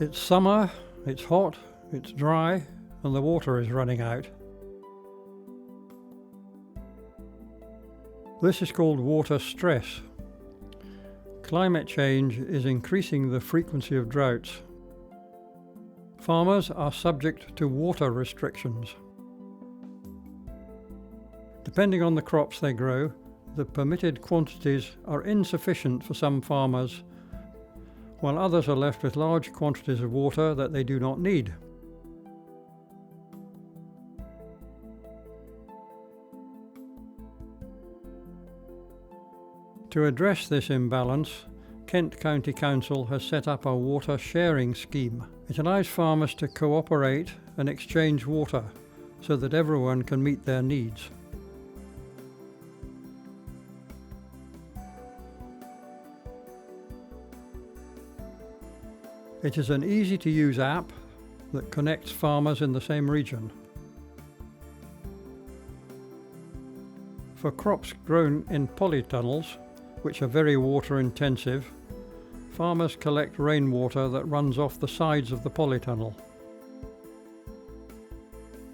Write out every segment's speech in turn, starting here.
It's summer, it's hot, it's dry, and the water is running out. This is called water stress. Climate change is increasing the frequency of droughts. Farmers are subject to water restrictions. Depending on the crops they grow, the permitted quantities are insufficient for some farmers, while others are left with large quantities of water that they do not need. To address this imbalance, Kent County Council has set up a water sharing scheme. It allows farmers to cooperate and exchange water so that everyone can meet their needs. It is an easy-to-use app that connects farmers in the same region. For crops grown in polytunnels, which are very water-intensive, farmers collect rainwater that runs off the sides of the polytunnel.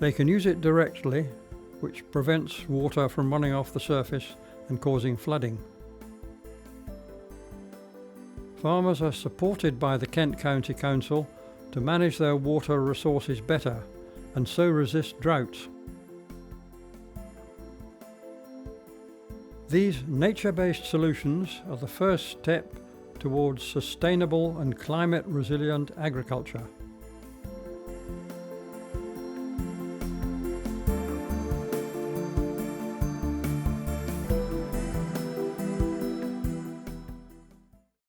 They can use it directly, which prevents water from running off the surface and causing flooding. Farmers are supported by the Kent County Council to manage their water resources better and so resist droughts. These nature-based solutions are the first step towards sustainable and climate-resilient agriculture.